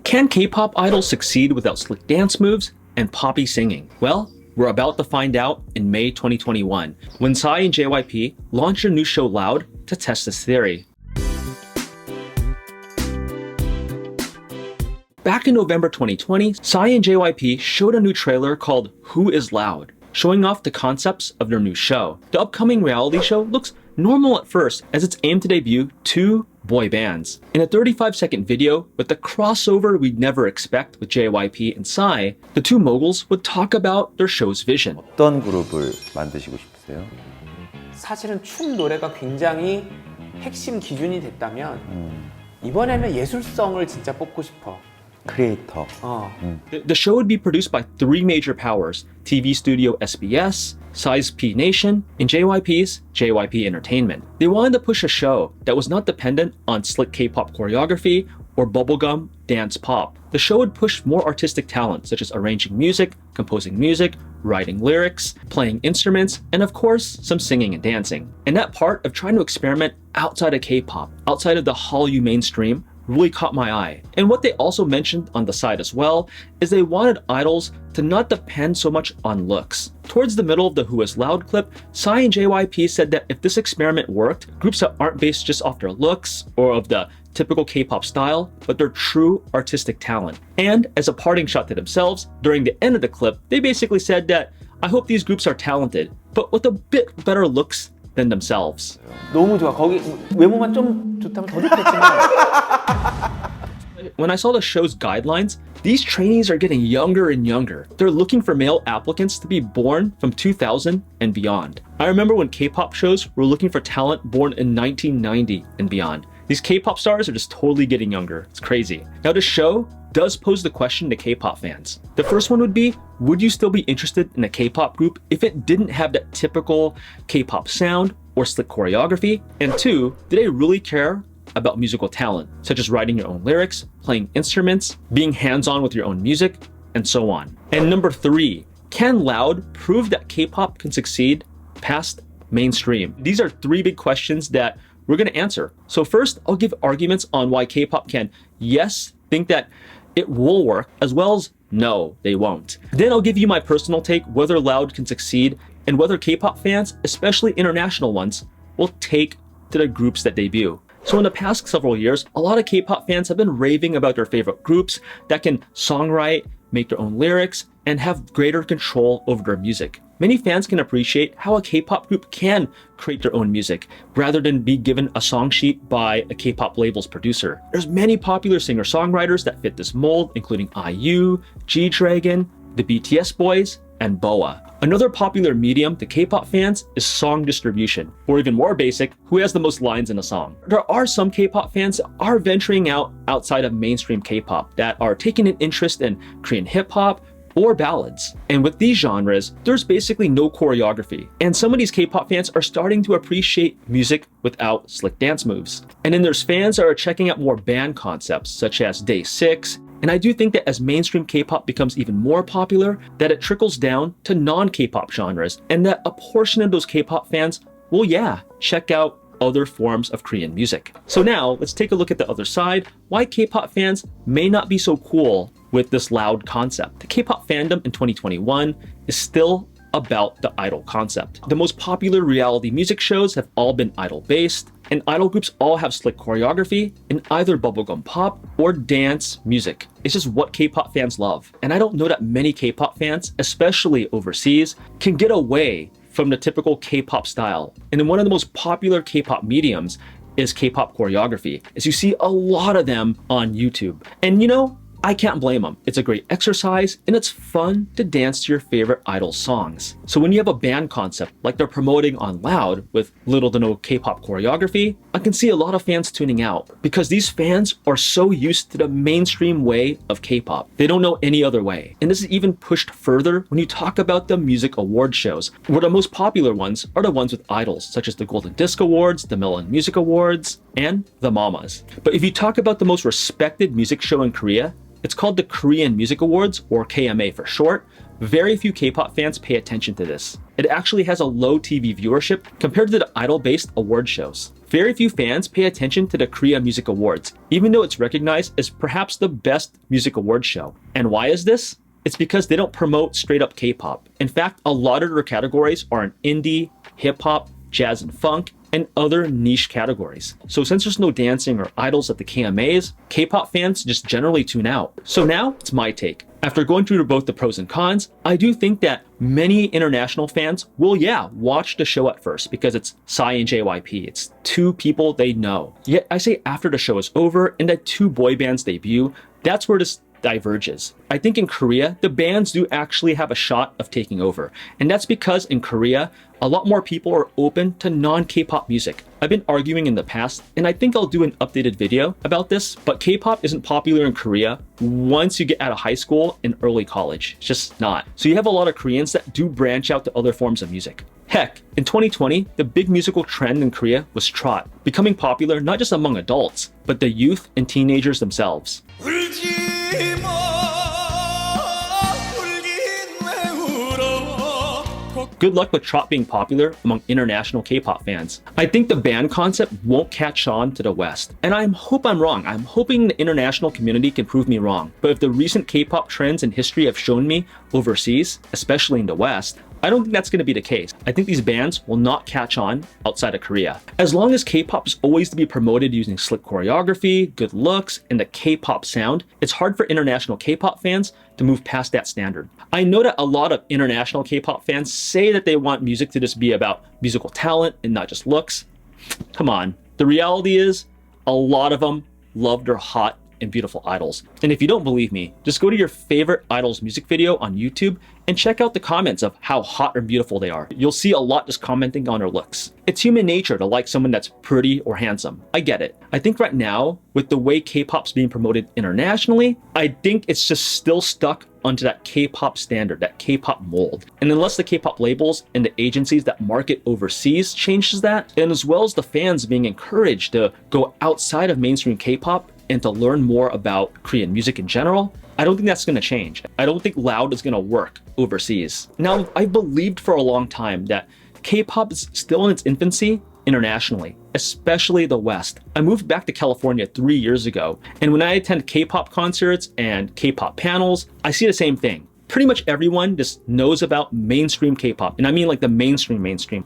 Can K-pop idols succeed without slick dance moves and poppy singing? Well, we're about to find out in May 2021, when Psy and JYP launched their new show Loud to test this theory. Back in November 2020, Psy and JYP showed a new trailer called Who is Loud, showing off the concepts of their new show. The upcoming reality show looks normal at first, as it's aimed to debut two boy bands. In a 35-second video with the crossover we'd never expect with JYP and Psy, the two moguls would talk about their show's vision. 어떤 그룹을 만드시고 싶으세요? 사실은 춤 노래가 굉장히 핵심 기준이 됐다면 이번에는 예술성을 진짜 뽑고 싶어. 크리에이터. The show would be produced by three major powers: TV studio SBS, Psy's P Nation, and JYP's JYP Entertainment. They wanted to push a show that was not dependent on slick K-pop choreography or bubblegum dance pop. The show would push more artistic talent, such as arranging music, composing music, writing lyrics, playing instruments, and of course, some singing and dancing. And that part of trying to experiment outside of K-pop, outside of the Hallyu mainstream, really caught my eye. And what they also mentioned on the side as well is they wanted idols to not depend so much on looks. Towards the middle of the Who is Loud clip, Psy and JYP said that if this experiment worked, groups that aren't based just off their looks or of the typical K-pop style, but their true artistic talent. And as a parting shot to themselves, during the end of the clip, they basically said that, I hope these groups are talented, but with a bit better looks than themselves. 너무 좋아. 거기 외모만 좀 좋다면 더 좋겠지만. When I saw the show's guidelines, these trainees are getting younger and younger. They're looking for male applicants to be born from 2000 and beyond. I remember when K-pop shows were looking for talent born in 1990 and beyond. These K-pop stars are just totally getting younger. It's crazy. Now the show does pose the question to K-pop fans. The first one would be, would you still be interested in a K-pop group if it didn't have that typical K-pop sound or slick choreography? And two, do they really care about musical talent, such as writing your own lyrics, playing instruments, being hands-on with your own music, and so on? And number three, can Loud prove that K-pop can succeed past mainstream? These are three big questions that we're going to answer. So first, I'll give arguments on why K-pop can, yes, think that it will work, as well as no, they won't. Then I'll give you my personal take whether Loud can succeed and whether K-pop fans, especially international ones, will take to the groups that debut. So in the past several years, a lot of K-pop fans have been raving about their favorite groups that can songwrite, make their own lyrics, and have greater control over their music. Many fans can appreciate how a K-pop group can create their own music rather than be given a song sheet by a K-pop label's producer. There's many popular singer-songwriters that fit this mold, including IU, G-Dragon, the BTS boys, and BoA. Another popular medium to K-pop fans is song distribution, or even more basic, who has the most lines in a song. There are some K-pop fans that are venturing outside of mainstream K-pop that are taking an interest in Korean hip-hop or ballads. And with these genres, there's basically no choreography. And some of these K-pop fans are starting to appreciate music without slick dance moves. And then there's fans that are checking out more band concepts, such as Day 6. And I do think that as mainstream K-pop becomes even more popular, that it trickles down to non-K-pop genres, and that a portion of those K-pop fans will, check out other forms of Korean music. So now, let's take a look at the other side, why K-pop fans may not be so cool with this Loud concept. The K-pop fandom in 2021 is still about the idol concept. The most popular reality music shows have all been idol-based, and idol groups all have slick choreography in either bubblegum pop or dance music. It's just what K-pop fans love. And I don't know that many K-pop fans, especially overseas, can get away from the typical K-pop style. And then one of the most popular K-pop mediums is K-pop choreography, as you see a lot of them on YouTube. And you know, I can't blame them. It's a great exercise and it's fun to dance to your favorite idol songs. So when you have a band concept like they're promoting on Loud with little to no K-pop choreography, I can see a lot of fans tuning out because these fans are so used to the mainstream way of K-pop. They don't know any other way. And this is even pushed further when you talk about the music award shows, where the most popular ones are the ones with idols, such as the Golden Disc Awards, the Melon Music Awards, and the Mamas. But if you talk about the most respected music show in Korea, it's called the Korean Music Awards, or KMA for short. Very few K-pop fans pay attention to this. It actually has a low TV viewership compared to the idol-based award shows. very few fans pay attention to the Korea Music Awards, even though it's recognized as perhaps the best music award show. And why is this? It's because they don't promote straight up K-pop. In fact, a lot of their categories are in indie, hip-hop, jazz and funk, and other niche categories. So since there's no dancing or idols at the KMAs, K-pop fans just generally tune out. So now it's my take. After going through both the pros and cons, I do think that many international fans will, watch the show at first because it's Psy and JYP. It's two people they know. Yet I say after the show is over and that two boy bands debut, that's where this diverges. I think in Korea, the bands do actually have a shot of taking over. And that's because in Korea, a lot more people are open to non-K-pop music. I've been arguing in the past, and I think I'll do an updated video about this, but K-pop isn't popular in Korea once you get out of high school and early college. It's just not. So you have a lot of Koreans that do branch out to other forms of music. Heck, in 2020, the big musical trend in Korea was trot, becoming popular not just among adults, but the youth and teenagers themselves. Good luck with trot being popular among international K-pop fans. I think the band concept won't catch on to the West. And I hope I'm wrong. I'm hoping the international community can prove me wrong. But if the recent K-pop trends in history have shown me overseas, especially in the West, I don't think that's going to be the case. I think these bands will not catch on outside of Korea. As long as K-pop is always to be promoted using slick choreography, good looks, and the K-pop sound, it's hard for international K-pop fans to move past that standard. I know that a lot of international K-pop fans say that they want music to just be about musical talent and not just looks. Come on. The reality is, a lot of them love their hot and beautiful idols. And if you don't believe me, just go to your favorite idol's music video on YouTube and check out the comments of how hot or beautiful they are. You'll see a lot just commenting on their looks. It's human nature to like someone that's pretty or handsome. I get it. I think right now, with the way K-pop's being promoted internationally, I think it's just still stuck onto that K-pop standard, that K-pop mold. And unless the K-pop labels and the agencies that market overseas changes that, and as well as the fans being encouraged to go outside of mainstream K-pop and to learn more about Korean music in general, I don't think that's going to change. I don't think Loud is going to work overseas. Now, I've believed for a long time that K-pop is still in its infancy internationally, especially the West. I moved back to California 3 years ago, and when I attend K-pop concerts and K-pop panels, I see the same thing. Pretty much everyone just knows about mainstream K-pop. And I mean like the mainstream,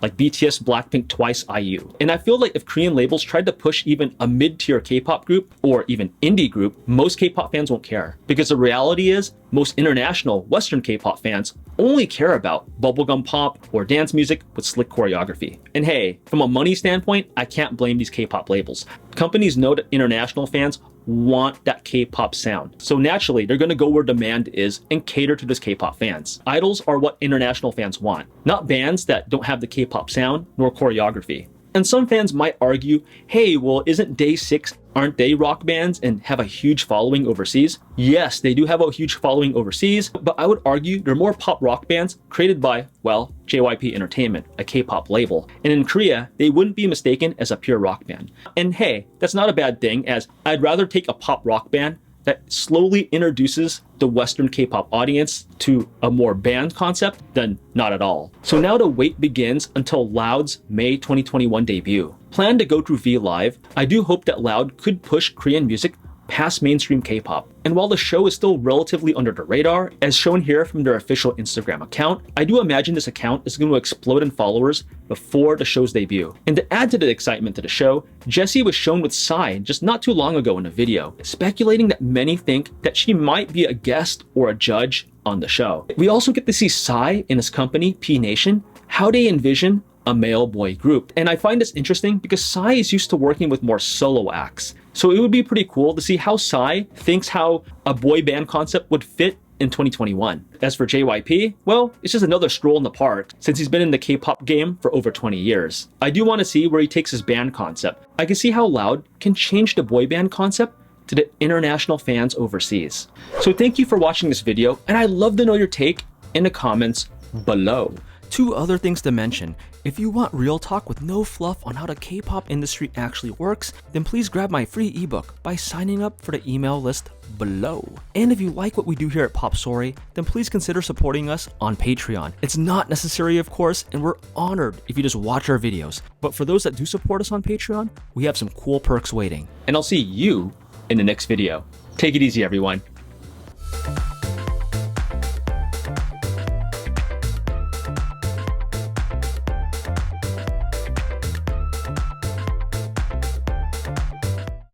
like BTS, Blackpink, Twice, IU. And I feel like if Korean labels tried to push even a mid-tier K-pop group or even indie group, most K-pop fans won't care. Because the reality is, most international Western K-pop fans only care about bubblegum pop or dance music with slick choreography. And hey, from a money standpoint, I can't blame these K-pop labels. Companies know that international fans want that K-pop sound. So naturally, they're going to go where demand is and cater to those K-pop fans. Idols are what international fans want, not bands that don't have the K-pop sound nor choreography. And some fans might argue, hey, well, isn't Day6, aren't they rock bands and have a huge following overseas? Yes, they do have a huge following overseas, but I would argue they're more pop rock bands created by, well, JYP Entertainment, a K-pop label. And in Korea, they wouldn't be mistaken as a pure rock band. And hey, that's not a bad thing, as I'd rather take a pop rock band that slowly introduces the Western K-pop audience to a more band concept than not at all. So now the wait begins until Loud's May 2021 debut. Planned to go through V Live, I do hope that Loud could push Korean music past mainstream K-pop. And while the show is still relatively under the radar, as shown here from their official Instagram account, I do imagine this account is going to explode in followers before the show's debut. And to add to the excitement to the show, Jessie was shown with Psy just not too long ago in a video, speculating that many think that she might be a guest or a judge on the show. We also get to see Psy and his company, P Nation, how they envision a male boy group. And I find this interesting because Psy is used to working with more solo acts. So it would be pretty cool to see how Psy thinks how a boy band concept would fit in 2021. As for JYP, well, it's just another stroll in the park since he's been in the K-pop game for over 20 years. I do want to see where he takes his band concept. I can see how Loud can change the boy band concept to the international fans overseas. So thank you for watching this video, and I'd love to know your take in the comments below. Two other things to mention. If you want real talk with no fluff on how the K-pop industry actually works, then please grab my free ebook by signing up for the email list below. And if you like what we do here at Popstory, then please consider supporting us on Patreon. It's not necessary, of course, and we're honored if you just watch our videos. But for those that do support us on Patreon, we have some cool perks waiting. And I'll see you in the next video. Take it easy, everyone.